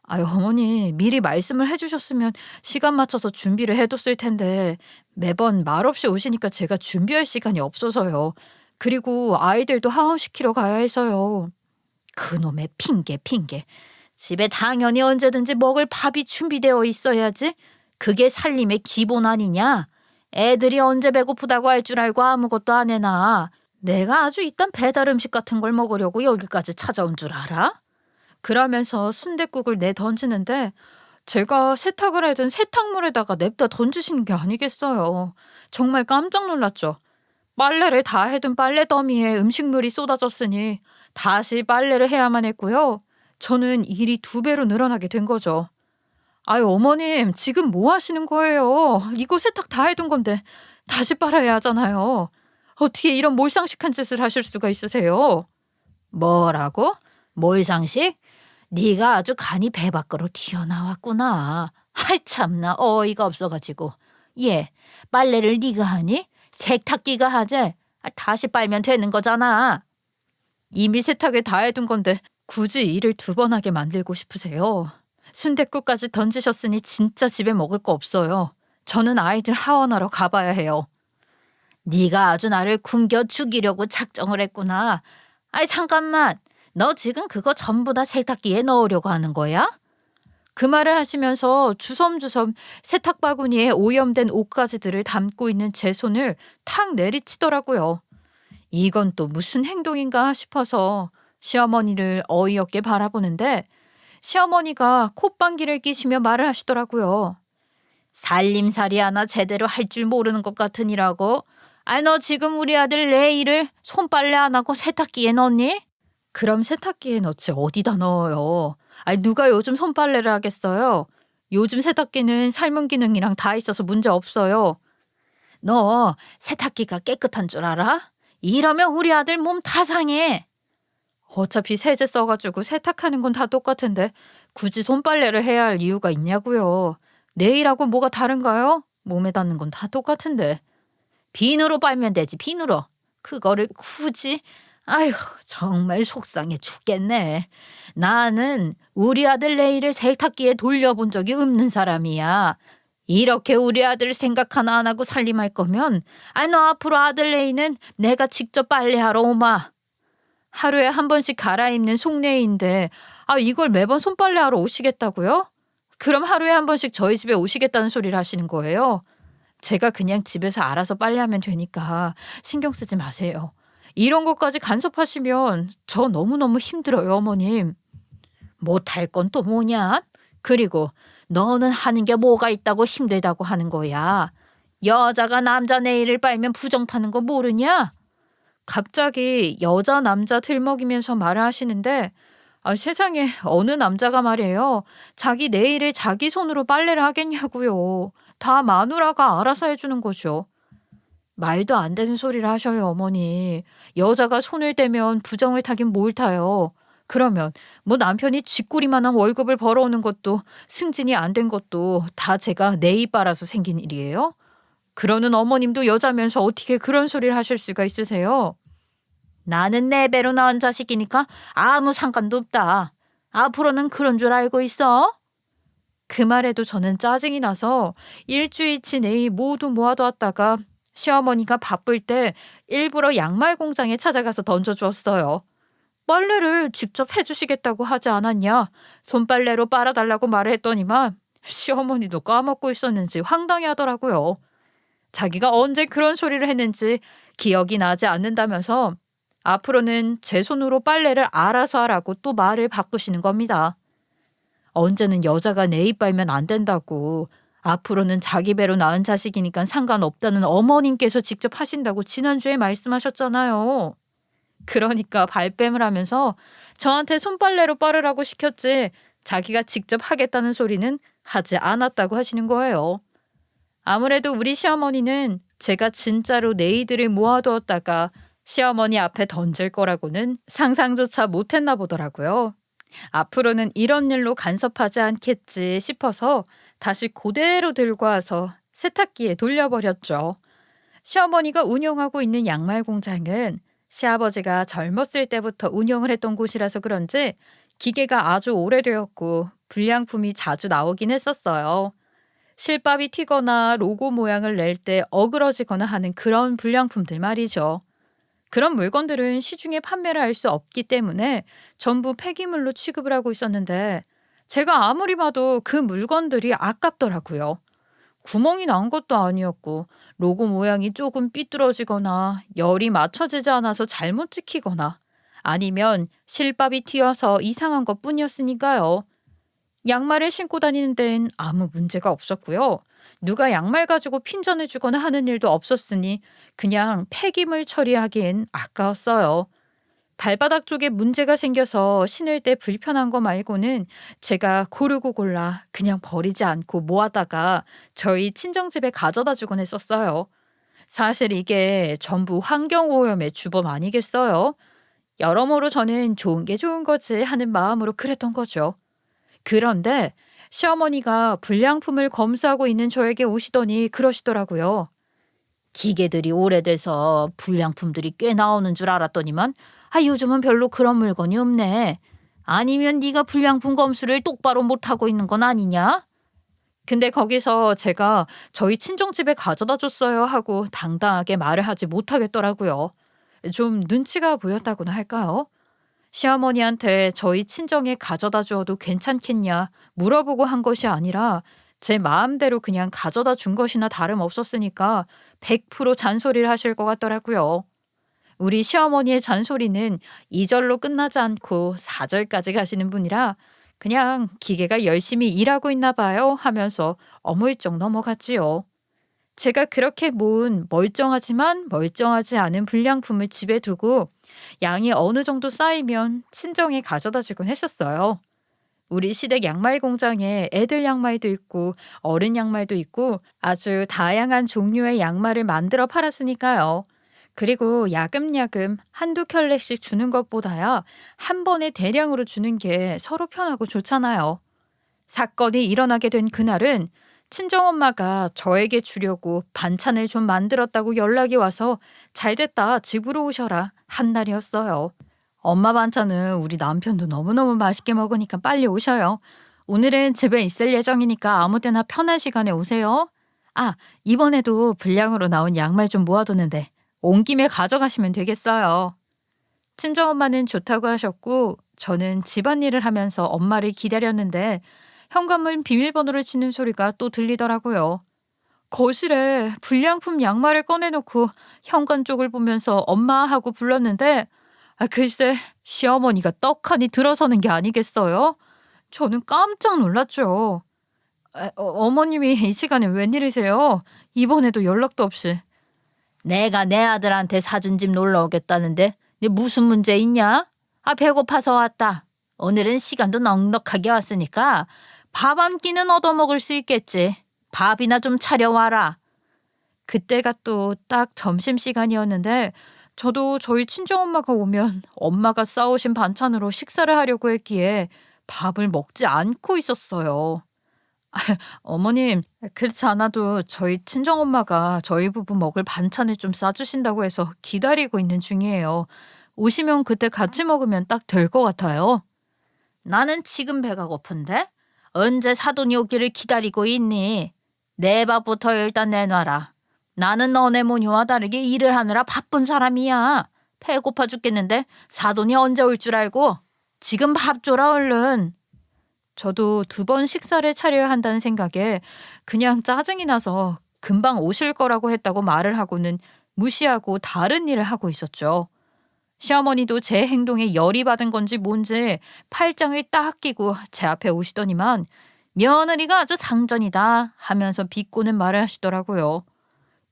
아유, 어머니, 미리 말씀을 해주셨으면 시간 맞춰서 준비를 해뒀을 텐데 매번 말없이 오시니까 제가 준비할 시간이 없어서요. 그리고 아이들도 하원시키러 가야 해서요. 그놈의 핑계. 집에 당연히 언제든지 먹을 밥이 준비되어 있어야지. 그게 살림의 기본 아니냐? 애들이 언제 배고프다고 할 줄 알고 아무것도 안 해놔. 내가 아주 이딴 배달 음식 같은 걸 먹으려고 여기까지 찾아온 줄 알아? 그러면서 순댓국을 내던지는데 제가 세탁을 하던 세탁물에다가 냅다 던지시는 게 아니겠어요. 정말 깜짝 놀랐죠. 빨래를 다 해둔 빨래 더미에 음식물이 쏟아졌으니 다시 빨래를 해야만 했고요. 저는 일이 2배로 늘어나게 된 거죠. 아유, 어머님, 지금 뭐 하시는 거예요? 이거 세탁 다 해둔 건데 다시 빨아야 하잖아요. 어떻게 이런 몰상식한 짓을 하실 수가 있으세요? 뭐라고? 몰상식? 네가 아주 간이 배 밖으로 튀어나왔구나. 하이 참나 어이가 없어가지고. 얘, 빨래를 네가 하니? 세탁기가 하지? 다시 빨면 되는 거잖아. 이미 세탁을 다 해둔 건데 굳이 일을 2번 하게 만들고 싶으세요? 순댓국까지 던지셨으니 진짜 집에 먹을 거 없어요. 저는 아이들 하원하러 가봐야 해요. 네가 아주 나를 굶겨 죽이려고 작정을 했구나. 아이, 잠깐만. 너 지금 그거 전부 다 세탁기에 넣으려고 하는 거야? 그 말을 하시면서 주섬주섬 세탁 바구니에 오염된 옷가지들을 담고 있는 제 손을 탁 내리치더라고요. 이건 또 무슨 행동인가 싶어서 시어머니를 어이없게 바라보는데 시어머니가 콧방귀를 끼시며 말을 하시더라고요. 살림살이 하나 제대로 할 줄 모르는 것 같으니라고. 너 지금 우리 아들 레이를 손빨래 안 하고 세탁기에 넣니? 그럼 세탁기에 넣지 어디다 넣어요? 누가 요즘 손빨래를 하겠어요? 요즘 세탁기는 삶은 기능이랑 다 있어서 문제 없어요. 너 세탁기가 깨끗한 줄 알아? 이러면 우리 아들 몸 다 상해. 어차피 세제 써가지고 세탁하는 건 다 똑같은데 굳이 손빨래를 해야 할 이유가 있냐고요. 내일하고 뭐가 다른가요? 몸에 닿는 건 다 똑같은데. 비누로 빨면 되지, 비누로. 그거를 굳이. 아휴, 정말 속상해 죽겠네. 나는 우리 아들 레이를 세탁기에 돌려본 적이 없는 사람이야. 이렇게 우리 아들 생각 하나 안 하고 살림할 거면 너 앞으로 아들 레이는 내가 직접 빨래하러 오마. 하루에 한 번씩 갈아입는 속내인데 이걸 매번 손빨래하러 오시겠다고요? 그럼 하루에 한 번씩 저희 집에 오시겠다는 소리를 하시는 거예요? 제가 그냥 집에서 알아서 빨래하면 되니까 신경 쓰지 마세요. 이런 것까지 간섭하시면 저 너무너무 힘들어요, 어머님. 못할 건 또 뭐냐? 그리고 너는 하는 게 뭐가 있다고 힘들다고 하는 거야. 여자가 남자 네일을 빨면 부정 타는 거 모르냐? 갑자기 여자 남자 들먹이면서 말을 하시는데 세상에 어느 남자가 말이에요. 자기 내일을 자기 손으로 빨래를 하겠냐고요. 다 마누라가 알아서 해주는 거죠. 말도 안 되는 소리를 하셔요, 어머니. 여자가 손을 대면 부정을 타긴 뭘 타요. 그러면 뭐 남편이 쥐꼬리만한 월급을 벌어오는 것도 승진이 안 된 것도 다 제가 내 입 빨아서 생긴 일이에요? 그러는 어머님도 여자면서 어떻게 그런 소리를 하실 수가 있으세요? 나는 내 배로 낳은 자식이니까 아무 상관도 없다. 앞으로는 그런 줄 알고 있어? 그 말에도 저는 짜증이 나서 일주일치 네일 모두 모아두었다가 시어머니가 바쁠 때 일부러 양말 공장에 찾아가서 던져주었어요. 빨래를 직접 해주시겠다고 하지 않았냐? 손빨래로 빨아달라고 말을 했더니만 시어머니도 까먹고 있었는지 황당해 하더라고요. 자기가 언제 그런 소리를 했는지 기억이 나지 않는다면서 앞으로는 제 손으로 빨래를 알아서 하라고 또 말을 바꾸시는 겁니다. 언제는 여자가 내 입 빨면 안 된다고, 앞으로는 자기 배로 낳은 자식이니까 상관없다는 어머님께서 직접 하신다고 지난주에 말씀하셨잖아요. 그러니까 발뺌을 하면서 저한테 손빨래로 빨으라고 시켰지 자기가 직접 하겠다는 소리는 하지 않았다고 하시는 거예요. 아무래도 우리 시어머니는 제가 진짜로 네이들을 모아두었다가 시어머니 앞에 던질 거라고는 상상조차 못했나 보더라고요. 앞으로는 이런 일로 간섭하지 않겠지 싶어서 다시 그대로 들고 와서 세탁기에 돌려버렸죠. 시어머니가 운영하고 있는 양말 공장은 시아버지가 젊었을 때부터 운영을 했던 곳이라서 그런지 기계가 아주 오래되었고 불량품이 자주 나오긴 했었어요. 실밥이 튀거나 로고 모양을 낼 때 어그러지거나 하는 그런 불량품들 말이죠. 그런 물건들은 시중에 판매를 할 수 없기 때문에 전부 폐기물로 취급을 하고 있었는데 제가 아무리 봐도 그 물건들이 아깝더라고요. 구멍이 난 것도 아니었고 로고 모양이 조금 삐뚤어지거나 열이 맞춰지지 않아서 잘못 찍히거나 아니면 실밥이 튀어서 이상한 것뿐이었으니까요. 양말을 신고 다니는 데엔 아무 문제가 없었고요. 누가 양말 가지고 핀잔을 주거나 하는 일도 없었으니 그냥 폐기물 처리하기엔 아까웠어요. 발바닥 쪽에 문제가 생겨서 신을 때 불편한 거 말고는 제가 고르고 골라 그냥 버리지 않고 모아다가 저희 친정집에 가져다 주곤 했었어요. 사실 이게 전부 환경오염의 주범 아니겠어요? 여러모로 저는 좋은 게 좋은 거지 하는 마음으로 그랬던 거죠. 그런데 시어머니가 불량품을 검수하고 있는 저에게 오시더니 그러시더라고요. 기계들이 오래돼서 불량품들이 꽤 나오는 줄 알았더니만 요즘은 별로 그런 물건이 없네. 아니면 네가 불량품 검수를 똑바로 못하고 있는 건 아니냐? 근데 거기서 제가 저희 친정집에 가져다 줬어요 하고 당당하게 말을 하지 못하겠더라고요. 좀 눈치가 보였다고나 할까요? 시어머니한테 저희 친정에 가져다 주어도 괜찮겠냐 물어보고 한 것이 아니라 제 마음대로 그냥 가져다 준 것이나 다름없었으니까 100% 잔소리를 하실 것 같더라고요. 우리 시어머니의 잔소리는 2절로 끝나지 않고 4절까지 가시는 분이라 그냥 기계가 열심히 일하고 있나 봐요 하면서 어물쩍 넘어갔지요. 제가 그렇게 모은 멀쩡하지만 멀쩡하지 않은 불량품을 집에 두고 양이 어느 정도 쌓이면 친정에 가져다 주곤 했었어요. 우리 시댁 양말 공장에 애들 양말도 있고 어른 양말도 있고 아주 다양한 종류의 양말을 만들어 팔았으니까요. 그리고 야금야금 한두 켤레씩 주는 것보다야 한 번에 대량으로 주는 게 서로 편하고 좋잖아요. 사건이 일어나게 된 그날은 친정엄마가 저에게 주려고 반찬을 좀 만들었다고 연락이 와서 잘됐다 집으로 오셔라 한 날이었어요. 엄마 반찬은 우리 남편도 너무너무 맛있게 먹으니까 빨리 오셔요. 오늘은 집에 있을 예정이니까 아무 때나 편한 시간에 오세요. 이번에도 불량으로 나온 양말 좀 모아두는데 온 김에 가져가시면 되겠어요. 친정엄마는 좋다고 하셨고 저는 집안일을 하면서 엄마를 기다렸는데 현관문 비밀번호를 치는 소리가 또 들리더라고요. 거실에 불량품 양말을 꺼내놓고 현관 쪽을 보면서 엄마 하고 불렀는데 글쎄 시어머니가 떡하니 들어서는 게 아니겠어요? 저는 깜짝 놀랐죠. 어머님이 이 시간에 웬일이세요? 이번에도 연락도 없이. 내가 내 아들한테 사준 집 놀러 오겠다는데 네 무슨 문제 있냐? 배고파서 왔다. 오늘은 시간도 넉넉하게 왔으니까 밥 한 끼는 얻어먹을 수 있겠지. 밥이나 좀 차려와라. 그때가 또 딱 점심시간이었는데 저도 저희 친정엄마가 오면 엄마가 싸오신 반찬으로 식사를 하려고 했기에 밥을 먹지 않고 있었어요. 어머님, 그렇지 않아도 저희 친정엄마가 저희 부부 먹을 반찬을 좀 싸주신다고 해서 기다리고 있는 중이에요. 오시면 그때 같이 먹으면 딱 될 것 같아요. 나는 지금 배가 고픈데? 언제 사돈이 오기를 기다리고 있니? 내 밥부터 일단 내놔라. 나는 너네 모녀와 다르게 일을 하느라 바쁜 사람이야. 배고파 죽겠는데 사돈이 언제 올 줄 알고? 지금 밥 줘라 얼른. 저도 2번 식사를 차려야 한다는 생각에 그냥 짜증이 나서 금방 오실 거라고 했다고 말을 하고는 무시하고 다른 일을 하고 있었죠. 시어머니도 제 행동에 열이 받은 건지 뭔지 팔짱을 딱 끼고 제 앞에 오시더니만 며느리가 아주 상전이다 하면서 비꼬는 말을 하시더라고요.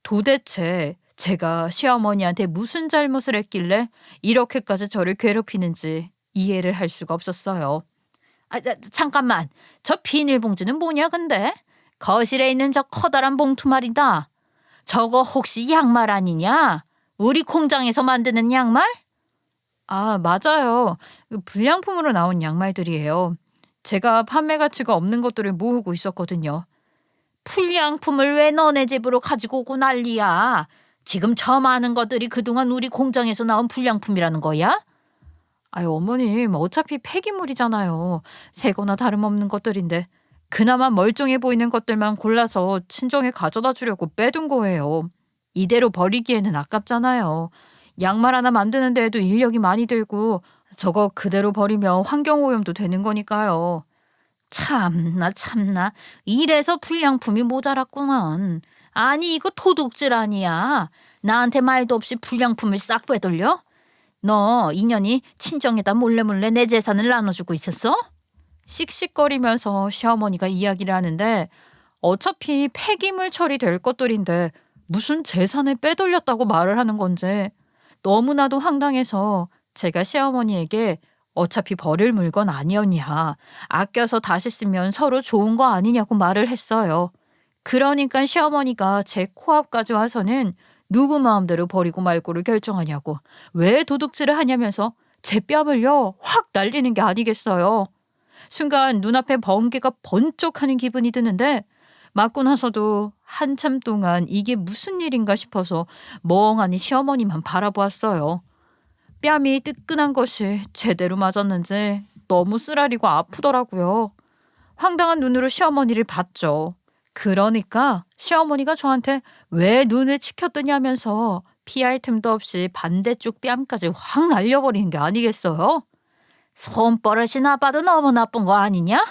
도대체 제가 시어머니한테 무슨 잘못을 했길래 이렇게까지 저를 괴롭히는지 이해를 할 수가 없었어요. 잠깐만. 저 비닐봉지는 뭐냐 근데? 거실에 있는 저 커다란 봉투 말이다. 저거 혹시 양말 아니냐? 우리 공장에서 만드는 양말? 아, 맞아요. 불량품으로 나온 양말들이에요. 제가 판매 가치가 없는 것들을 모으고 있었거든요. 불량품을 왜 너네 집으로 가지고 오고 난리야? 지금 저 많은 것들이 그동안 우리 공장에서 나온 불량품이라는 거야? 아유, 어머님, 어차피 폐기물이잖아요. 새거나 다름없는 것들인데 그나마 멀쩡해 보이는 것들만 골라서 친정에 가져다 주려고 빼둔 거예요. 이대로 버리기에는 아깝잖아요. 양말 하나 만드는 데에도 인력이 많이 들고 저거 그대로 버리면 환경오염도 되는 거니까요. 참나. 이래서 불량품이 모자랐구먼. 아니 이거 도둑질 아니야. 나한테 말도 없이 불량품을 싹 빼돌려? 너 인연이 친정에다 몰래 내 재산을 나눠주고 있었어? 씩씩거리면서 시어머니가 이야기를 하는데 어차피 폐기물 처리될 것들인데 무슨 재산을 빼돌렸다고 말을 하는 건지 너무나도 황당해서 제가 시어머니에게 어차피 버릴 물건 아니었냐. 아껴서 다시 쓰면 서로 좋은 거 아니냐고 말을 했어요. 그러니까 시어머니가 제 코앞까지 와서는 누구 마음대로 버리고 말고를 결정하냐고 왜 도둑질을 하냐면서 제 뺨을요 확 날리는 게 아니겠어요. 순간 눈앞에 번개가 번쩍하는 기분이 드는데 맞고 나서도 한참 동안 이게 무슨 일인가 싶어서 멍하니 시어머니만 바라보았어요. 뺨이 뜨끈한 것이 제대로 맞았는지 너무 쓰라리고 아프더라고요. 황당한 눈으로 시어머니를 봤죠. 그러니까 시어머니가 저한테 왜 눈을 치켜뜨냐면서 피할 틈도 없이 반대쪽 뺨까지 확 날려버리는 게 아니겠어요? 손버릇이 나빠도 너무 나쁜 거 아니냐?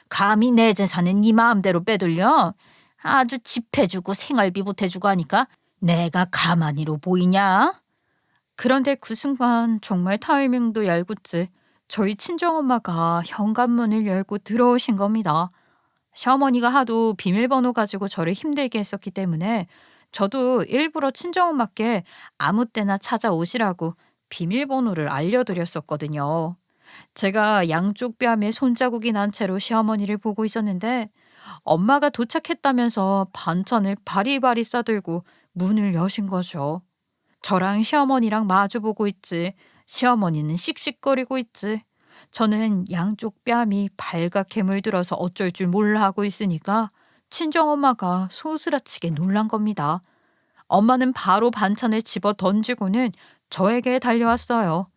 감히 내 재산은 네 마음대로 빼돌려? 아주 집 해주고 생활비 보태주고 하니까 내가 가만히로 보이냐? 그런데 그 순간 정말 타이밍도 얄궂지 저희 친정엄마가 현관문을 열고 들어오신 겁니다. 시어머니가 하도 비밀번호 가지고 저를 힘들게 했었기 때문에 저도 일부러 친정엄마께 아무 때나 찾아오시라고 비밀번호를 알려드렸었거든요. 제가 양쪽 뺨에 손자국이 난 채로 시어머니를 보고 있었는데 엄마가 도착했다면서 반찬을 바리바리 싸들고 문을 여신 거죠. 저랑 시어머니랑 마주보고 있지. 시어머니는 씩씩거리고 있지. 저는 양쪽 뺨이 발갛게 물들어서 어쩔 줄 몰라 하고 있으니까 친정엄마가 소스라치게 놀란 겁니다. 엄마는 바로 반찬을 집어 던지고는 저에게 달려왔어요.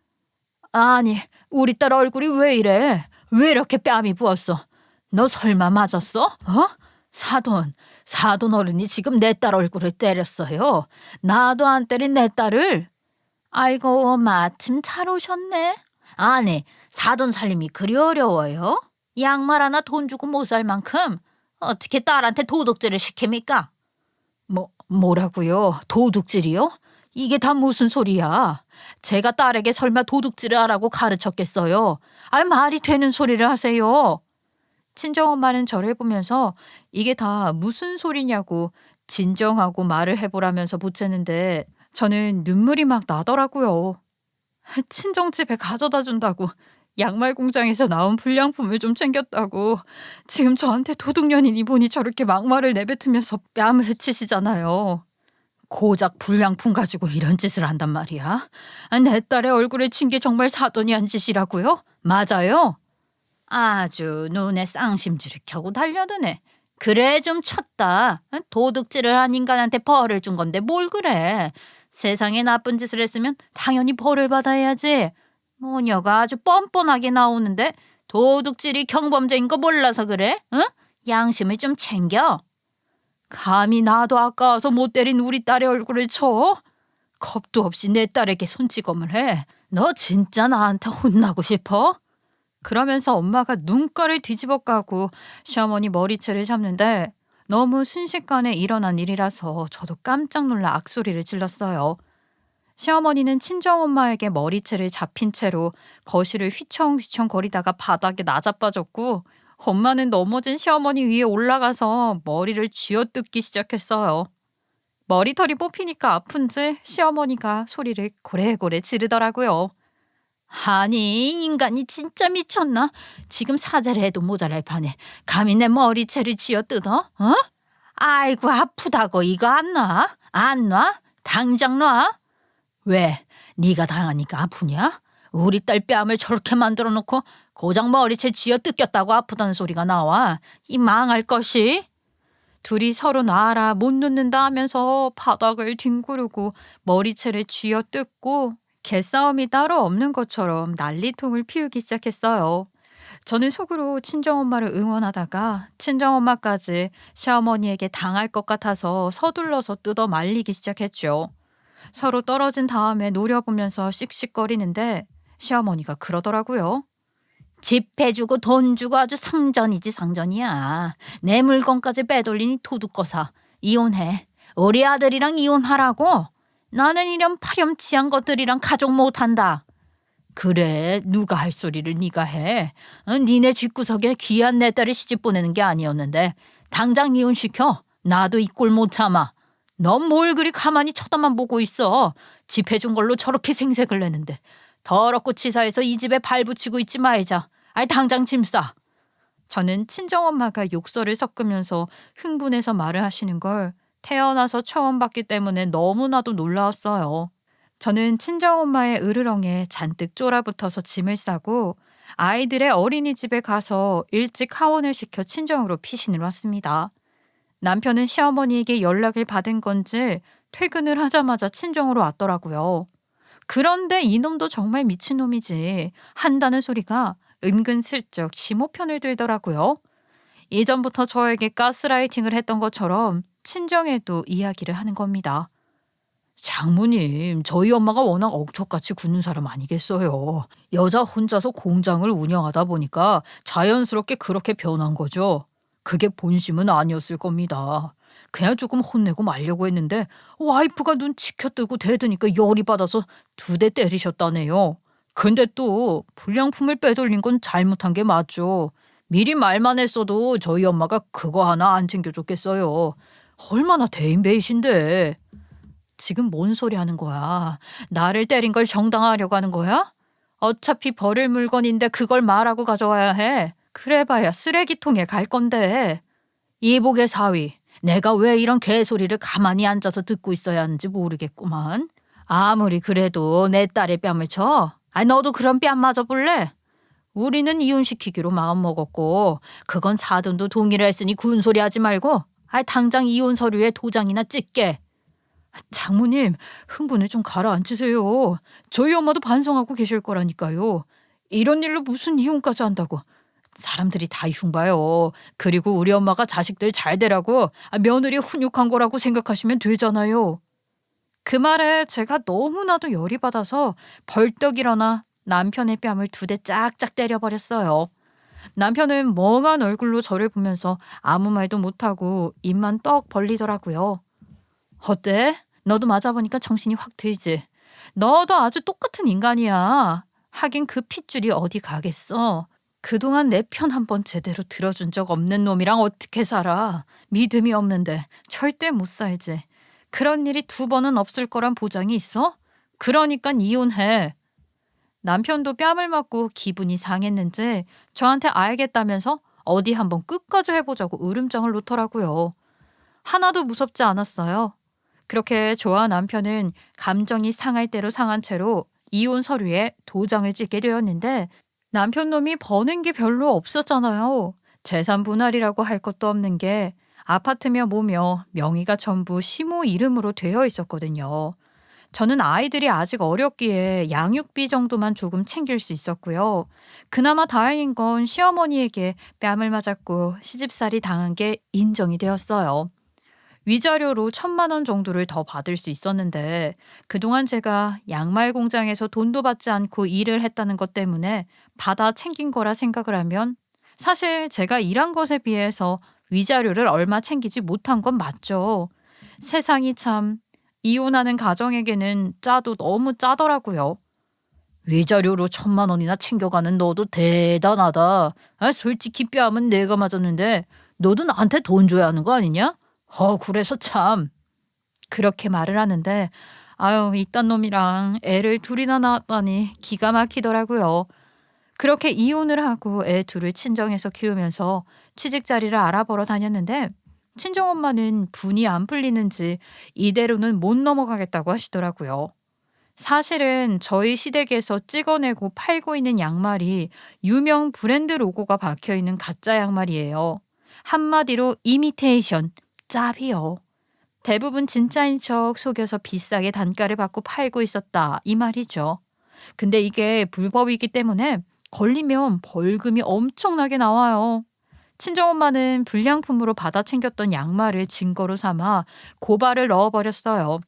아니 우리 딸 얼굴이 왜 이래? 왜 이렇게 뺨이 부었어? 너 설마 맞았어? 사돈 어른이 지금 내 딸 얼굴을 때렸어요. 나도 안 때린 내 딸을. 아이고 마침 잘 오셨네. 아니 사돈 살림이 그리 어려워요? 양말 하나 돈 주고 못 살 만큼 어떻게 딸한테 도둑질을 시킵니까? 뭐라고요? 도둑질이요? 이게 다 무슨 소리야? 제가 딸에게 설마 도둑질을 하라고 가르쳤겠어요? 말이 되는 소리를 하세요. 친정엄마는 저를 보면서 이게 다 무슨 소리냐고 진정하고 말을 해보라면서 보채는데 저는 눈물이 막 나더라고요. 친정집에 가져다 준다고 양말 공장에서 나온 불량품을 좀 챙겼다고 지금 저한테 도둑년이니 뭐니 저렇게 막말을 내뱉으면서 뺨을 치시잖아요. 고작 불량품 가지고 이런 짓을 한단 말이야? 내 딸의 얼굴에 친 게 정말 사돈이 한 짓이라고요? 맞아요? 아주 눈에 쌍심지를 켜고 달려드네. 그래 좀 쳤다. 도둑질을 한 인간한테 벌을 준 건데 뭘 그래. 세상에 나쁜 짓을 했으면 당연히 벌을 받아야지. 모녀가 아주 뻔뻔하게 나오는데 도둑질이 경범죄인 거 몰라서 그래? 응? 양심을 좀 챙겨. 감히 나도 아까워서 못 때린 우리 딸의 얼굴을 쳐? 겁도 없이 내 딸에게 손찌검을 해. 너 진짜 나한테 혼나고 싶어? 그러면서 엄마가 눈가를 뒤집어 까고 시어머니 머리채를 잡는데 너무 순식간에 일어난 일이라서 저도 깜짝 놀라 악소리를 질렀어요. 시어머니는 친정엄마에게 머리채를 잡힌 채로 거실을 휘청휘청 거리다가 바닥에 나자빠졌고 엄마는 넘어진 시어머니 위에 올라가서 머리를 쥐어뜯기 시작했어요. 머리털이 뽑히니까 아픈지 시어머니가 소리를 고래고래 지르더라고요. 아니 인간이 진짜 미쳤나? 지금 사죄를 해도 모자랄 판에 감히 내 머리채를 쥐어뜯어? 어? 아이고 아프다고 이거 안 놔? 안 놔? 당장 놔? 왜? 네가 당하니까 아프냐? 우리 딸 뺨을 저렇게 만들어 놓고 고작 머리채 쥐어뜯겼다고 아프다는 소리가 나와. 이 망할 것이. 둘이 서로 놔라 못 놓는다 하면서 바닥을 뒹구르고 머리채를 쥐어뜯고 개싸움이 따로 없는 것처럼 난리통을 피우기 시작했어요. 저는 속으로 친정엄마를 응원하다가 친정엄마까지 시어머니에게 당할 것 같아서 서둘러서 뜯어 말리기 시작했죠. 서로 떨어진 다음에 노려보면서 씩씩거리는데 시어머니가 그러더라고요. 집 해주고 돈 주고 아주 상전이지 상전이야. 내 물건까지 빼돌리니 도둑거사. 이혼해. 우리 아들이랑 이혼하라고. 나는 이런 파렴치한 것들이랑 가족 못한다. 그래 누가 할 소리를 네가 해. 니네 집구석에 귀한 내 딸을 시집 보내는 게 아니었는데 당장 이혼시켜. 나도 이 꼴 못 참아. 넌 뭘 그리 가만히 쳐다만 보고 있어. 집 해준 걸로 저렇게 생색을 내는데 더럽고 치사해서 이 집에 발 붙이고 있지 말자. 아이 당장 짐 싸. 저는 친정엄마가 욕설을 섞으면서 흥분해서 말을 하시는 걸 태어나서 처음 봤기 때문에 너무나도 놀라웠어요. 저는 친정엄마의 으르렁에 잔뜩 쫄아붙어서 짐을 싸고 아이들의 어린이집에 가서 일찍 하원을 시켜 친정으로 피신을 왔습니다. 남편은 시어머니에게 연락을 받은 건지 퇴근을 하자마자 친정으로 왔더라고요. 그런데 이놈도 정말 미친놈이지 한다는 소리가 은근슬쩍 심호편을 들더라고요. 이전부터 저에게 가스라이팅을 했던 것처럼 친정에도 이야기를 하는 겁니다. 장모님, 저희 엄마가 워낙 억척같이 굽는 사람 아니겠어요. 여자 혼자서 공장을 운영하다 보니까 자연스럽게 그렇게 변한 거죠. 그게 본심은 아니었을 겁니다. 그냥 조금 혼내고 말려고 했는데 와이프가 눈 치켜뜨고 대드니까 열이 받아서 2대 때리셨다네요. 근데 또 불량품을 빼돌린 건 잘못한 게 맞죠. 미리 말만 했어도 저희 엄마가 그거 하나 안 챙겨줬겠어요. 얼마나 대인배이신데. 지금 뭔 소리 하는 거야? 나를 때린 걸 정당화하려고 하는 거야? 어차피 버릴 물건인데 그걸 말하고 가져와야 해. 그래봐야 쓰레기통에 갈 건데. 이복의 사위, 내가 왜 이런 개소리를 가만히 앉아서 듣고 있어야 하는지 모르겠구만. 아무리 그래도 내 딸의 뺨을 쳐? 너도 그런 뺨 맞아볼래? 우리는 이혼시키기로 마음먹었고 그건 사돈도 동의를 했으니 군소리 하지 말고 당장 이혼 서류에 도장이나 찍게. 장모님, 흥분을 좀 가라앉히세요. 저희 엄마도 반성하고 계실 거라니까요. 이런 일로 무슨 이혼까지 한다고. 사람들이 다 흉봐요. 그리고 우리 엄마가 자식들 잘 되라고 며느리 훈육한 거라고 생각하시면 되잖아요. 그 말에 제가 너무나도 열이 받아서 벌떡 일어나 남편의 뺨을 2대 짝짝 때려버렸어요. 남편은 멍한 얼굴로 저를 보면서 아무 말도 못하고 입만 떡 벌리더라고요. 어때? 너도 맞아보니까 정신이 확 들지? 너도 아주 똑같은 인간이야. 하긴 그 핏줄이 어디 가겠어. 그동안 내 편 한 번 제대로 들어준 적 없는 놈이랑 어떻게 살아. 믿음이 없는데 절대 못 살지. 그런 일이 2번은 없을 거란 보장이 있어? 그러니까 이혼해. 남편도 뺨을 맞고 기분이 상했는지 저한테 알겠다면서 어디 한번 끝까지 해보자고 으름장을 놓더라고요. 하나도 무섭지 않았어요. 그렇게 저와 남편은 감정이 상할 대로 상한 채로 이혼 서류에 도장을 찍게 되었는데 남편 놈이 버는 게 별로 없었잖아요. 재산 분할이라고 할 것도 없는 게 아파트며 뭐며 명의가 전부 시모 이름으로 되어 있었거든요. 저는 아이들이 아직 어렸기에 양육비 정도만 조금 챙길 수 있었고요. 그나마 다행인 건 시어머니에게 뺨을 맞았고 시집살이 당한 게 인정이 되었어요. 위자료로 1,000만 원 정도를 더 받을 수 있었는데 그동안 제가 양말 공장에서 돈도 받지 않고 일을 했다는 것 때문에 받아 챙긴 거라 생각을 하면 사실 제가 일한 것에 비해서 위자료를 얼마 챙기지 못한 건 맞죠. 세상이 참 이혼하는 가정에게는 짜도 너무 짜더라고요. 위자료로 1,000만 원이나 챙겨가는 너도 대단하다. 솔직히 뺨은 내가 맞았는데 너도 나한테 돈 줘야 하는 거 아니냐? 그래서 참. 그렇게 말을 하는데 아유 이딴 놈이랑 애를 둘이나 낳았다니 기가 막히더라고요. 그렇게 이혼을 하고 애 둘을 친정에서 키우면서 취직 자리를 알아보러 다녔는데 친정엄마는 분이 안 풀리는지 이대로는 못 넘어가겠다고 하시더라고요. 사실은 저희 시댁에서 찍어내고 팔고 있는 양말이 유명 브랜드 로고가 박혀 있는 가짜 양말이에요. 한마디로 이미테이션, 짭이요. 대부분 진짜인 척 속여서 비싸게 단가를 받고 팔고 있었다 이 말이죠. 근데 이게 불법이기 때문에 걸리면 벌금이 엄청나게 나와요. 친정엄마는 불량품으로 받아 챙겼던 양말을 증거로 삼아 고발을 넣어버렸어요.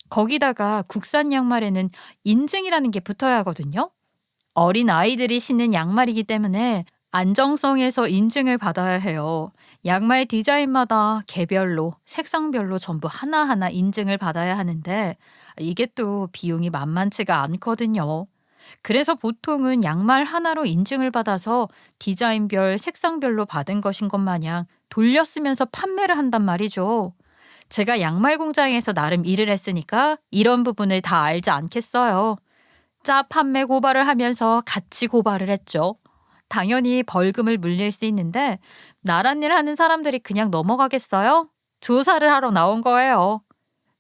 거기다가 국산 양말에는 인증이라는 게 붙어야 하거든요. 어린 아이들이 신는 양말이기 때문에 안정성에서 인증을 받아야 해요. 양말 디자인마다 개별로, 색상별로 전부 하나하나 인증을 받아야 하는데 이게 또 비용이 만만치가 않거든요. 그래서 보통은 양말 하나로 인증을 받아서 디자인별, 색상별로 받은 것인 것 마냥 돌려쓰면서 판매를 한단 말이죠. 제가 양말 공장에서 나름 일을 했으니까 이런 부분을 다 알지 않겠어요. 짜 판매 고발을 하면서 같이 고발을 했죠. 당연히 벌금을 물릴 수 있는데 나란 일 하는 사람들이 그냥 넘어가겠어요? 조사를 하러 나온 거예요.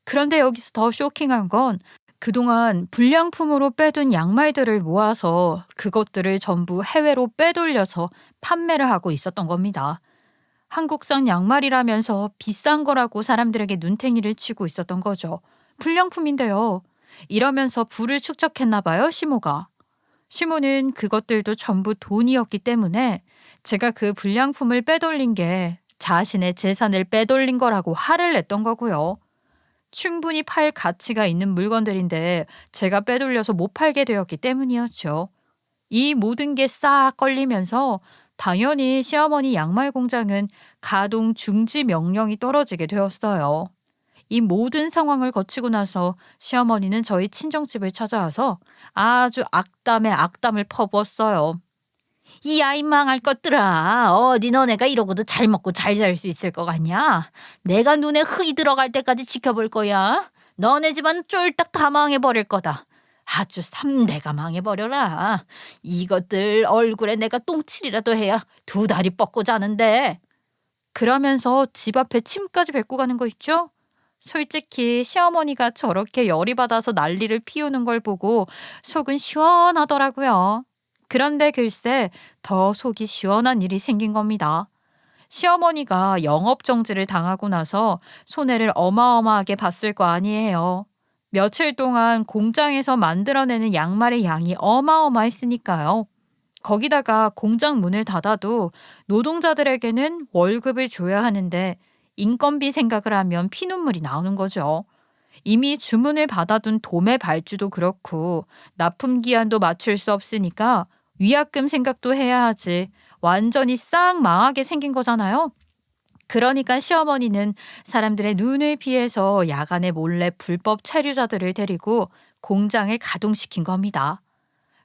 그런데 여기서 더 쇼킹한 건 그동안 불량품으로 빼둔 양말들을 모아서 그것들을 전부 해외로 빼돌려서 판매를 하고 있었던 겁니다. 한국산 양말이라면서 비싼 거라고 사람들에게 눈탱이를 치고 있었던 거죠. 불량품인데요. 이러면서 부를 축적했나 봐요, 시모가. 시모는 그것들도 전부 돈이었기 때문에 제가 그 불량품을 빼돌린 게 자신의 재산을 빼돌린 거라고 화를 냈던 거고요. 충분히 팔 가치가 있는 물건들인데 제가 빼돌려서 못 팔게 되었기 때문이었죠. 이 모든 게 싹 걸리면서 당연히 시어머니 양말 공장은 가동 중지 명령이 떨어지게 되었어요. 이 모든 상황을 거치고 나서 시어머니는 저희 친정집을 찾아와서 아주 악담에 악담을 퍼부었어요. 이 아이 망할 것들아. 어디 너네가 이러고도 잘 먹고 잘 살 수 있을 것 같냐? 내가 눈에 흙이 들어갈 때까지 지켜볼 거야. 너네 집안 쫄딱 다 망해버릴 거다. 아주 3대가 망해버려라. 이것들 얼굴에 내가 똥칠이라도 해야 2다리 뻗고 자는데. 그러면서 집 앞에 침까지 뱉고 가는 거 있죠? 솔직히 시어머니가 저렇게 열이 받아서 난리를 피우는 걸 보고 속은 시원하더라고요. 그런데 글쎄 더 속이 시원한 일이 생긴 겁니다. 시어머니가 영업정지를 당하고 나서 손해를 어마어마하게 봤을 거 아니에요. 며칠 동안 공장에서 만들어내는 양말의 양이 어마어마했으니까요. 거기다가 공장 문을 닫아도 노동자들에게는 월급을 줘야 하는데 인건비 생각을 하면 피눈물이 나오는 거죠. 이미 주문을 받아둔 도매 발주도 그렇고 납품 기한도 맞출 수 없으니까 위약금 생각도 해야 하지 완전히 싹 망하게 생긴 거잖아요. 그러니까 시어머니는 사람들의 눈을 피해서 야간에 몰래 불법 체류자들을 데리고 공장을 가동시킨 겁니다.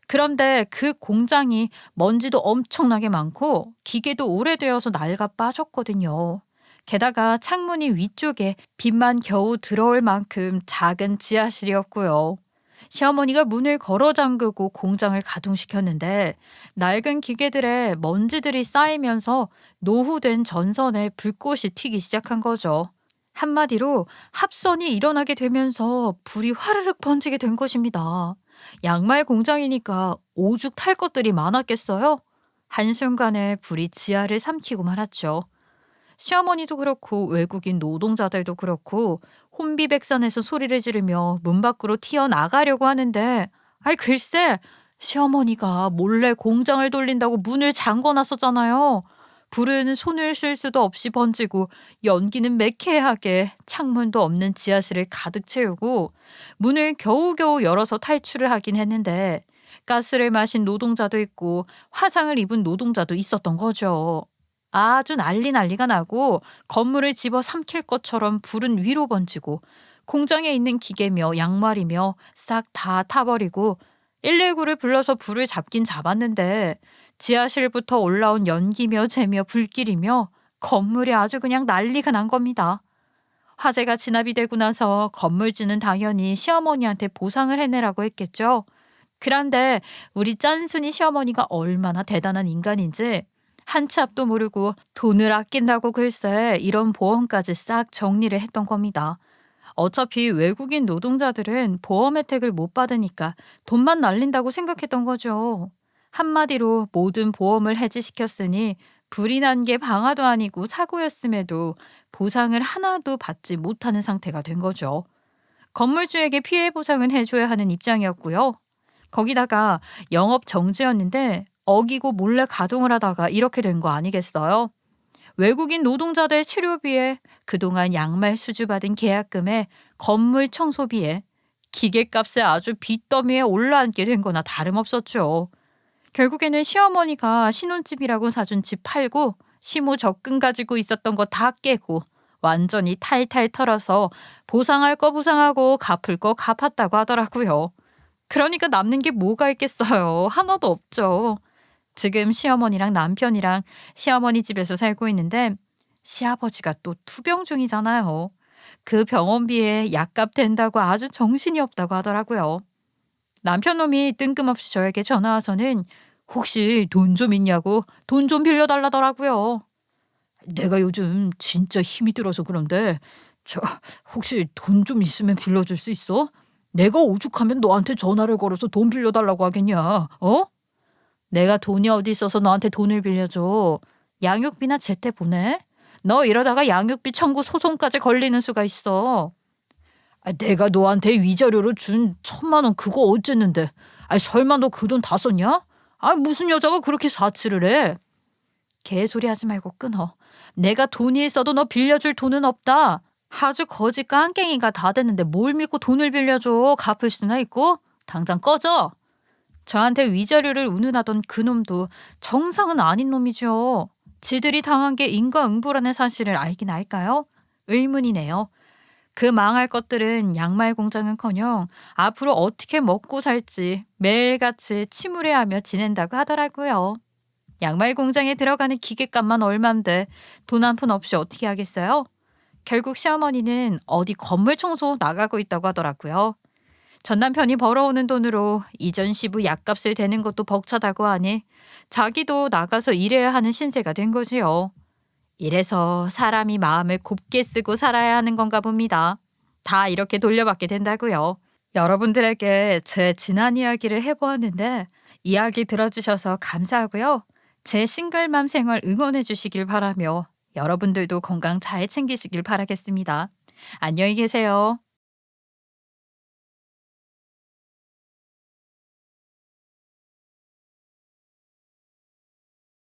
그런데 그 공장이 먼지도 엄청나게 많고 기계도 오래되어서 낡아 빠졌거든요. 게다가 창문이 위쪽에 빛만 겨우 들어올 만큼 작은 지하실이었고요. 시어머니가 문을 걸어 잠그고 공장을 가동시켰는데 낡은 기계들에 먼지들이 쌓이면서 노후된 전선에 불꽃이 튀기 시작한 거죠. 한마디로 합선이 일어나게 되면서 불이 화르륵 번지게 된 것입니다. 양말 공장이니까 오죽 탈 것들이 많았겠어요? 한순간에 불이 지하를 삼키고 말았죠. 시어머니도 그렇고 외국인 노동자들도 그렇고 혼비백산해서 소리를 지르며 문 밖으로 튀어나가려고 하는데 글쎄 시어머니가 몰래 공장을 돌린다고 문을 잠궈놨었잖아요. 불은 손을 쓸 수도 없이 번지고 연기는 매캐하게 창문도 없는 지하실을 가득 채우고 문을 겨우겨우 열어서 탈출을 하긴 했는데 가스를 마신 노동자도 있고 화상을 입은 노동자도 있었던 거죠. 아주 난리가 나고 건물을 집어삼킬 것처럼 불은 위로 번지고 공장에 있는 기계며 양말이며 싹 다 타버리고 119를 불러서 불을 잡긴 잡았는데 지하실부터 올라온 연기며 재며 불길이며 건물이 아주 그냥 난리가 난 겁니다. 화재가 진압이 되고 나서 건물주는 당연히 시어머니한테 보상을 해내라고 했겠죠. 그런데 우리 짠순이 시어머니가 얼마나 대단한 인간인지 한 치 앞도 모르고 돈을 아낀다고 글쎄 이런 보험까지 싹 정리를 했던 겁니다. 어차피 외국인 노동자들은 보험 혜택을 못 받으니까 돈만 날린다고 생각했던 거죠. 한마디로 모든 보험을 해지시켰으니 불이 난 게 방화도 아니고 사고였음에도 보상을 하나도 받지 못하는 상태가 된 거죠. 건물주에게 피해 보상은 해줘야 하는 입장이었고요. 거기다가 영업 정지였는데 어기고 몰래 가동을 하다가 이렇게 된 거 아니겠어요? 외국인 노동자들 치료비에 그동안 양말 수주받은 계약금에 건물 청소비에 기계값에 아주 빚더미에 올라앉게 된 거나 다름없었죠. 결국에는 시어머니가 신혼집이라고 사준 집 팔고 시무 적금 가지고 있었던 거 다 깨고 완전히 탈탈 털어서 보상할 거 보상하고 갚을 거 갚았다고 하더라고요. 그러니까 남는 게 뭐가 있겠어요. 하나도 없죠. 지금 시어머니랑 남편이랑 시어머니 집에서 살고 있는데 시아버지가 또 투병 중이잖아요. 그 병원비에 약값 된다고 아주 정신이 없다고 하더라고요. 남편 놈이 뜬금없이 저에게 전화 와서는 혹시 돈 좀 있냐고 돈 좀 빌려달라더라고요. 내가 요즘 진짜 힘이 들어서 그런데 혹시 돈 좀 있으면 빌려줄 수 있어? 내가 오죽하면 너한테 전화를 걸어서 돈 빌려달라고 하겠냐? 내가 돈이 어디 있어서 너한테 돈을 빌려줘. 양육비나 제때 보내. 너 이러다가 양육비 청구 소송까지 걸리는 수가 있어. 내가 너한테 위자료로 준 1,000만 원 그거 어쨌는데. 설마 너 그 돈 다 썼냐? 무슨 여자가 그렇게 사치를 해? 개소리 하지 말고 끊어. 내가 돈이 있어도 너 빌려줄 돈은 없다. 아주 거지 깡깽이가 다 됐는데 뭘 믿고 돈을 빌려줘. 갚을 수나 있고. 당장 꺼져. 저한테 위자료를 운운하던 그놈도 정상은 아닌 놈이죠. 지들이 당한 게 인과응보라는 사실을 알긴 알까요? 의문이네요. 그 망할 것들은 양말 공장은커녕 앞으로 어떻게 먹고 살지 매일같이 침울해하며 지낸다고 하더라고요. 양말 공장에 들어가는 기계값만 얼만데 돈 한 푼 없이 어떻게 하겠어요? 결국 시어머니는 어디 건물 청소 나가고 있다고 하더라고요. 전 남편이 벌어오는 돈으로 이전 시부 약값을 대는 것도 벅차다고 하니 자기도 나가서 일해야 하는 신세가 된 거지요. 이래서 사람이 마음을 곱게 쓰고 살아야 하는 건가 봅니다. 다 이렇게 돌려받게 된다고요. 여러분들에게 제 지난 이야기를 해보았는데 이야기 들어주셔서 감사하고요. 제 싱글맘 생활 응원해 주시길 바라며 여러분들도 건강 잘 챙기시길 바라겠습니다. 안녕히 계세요.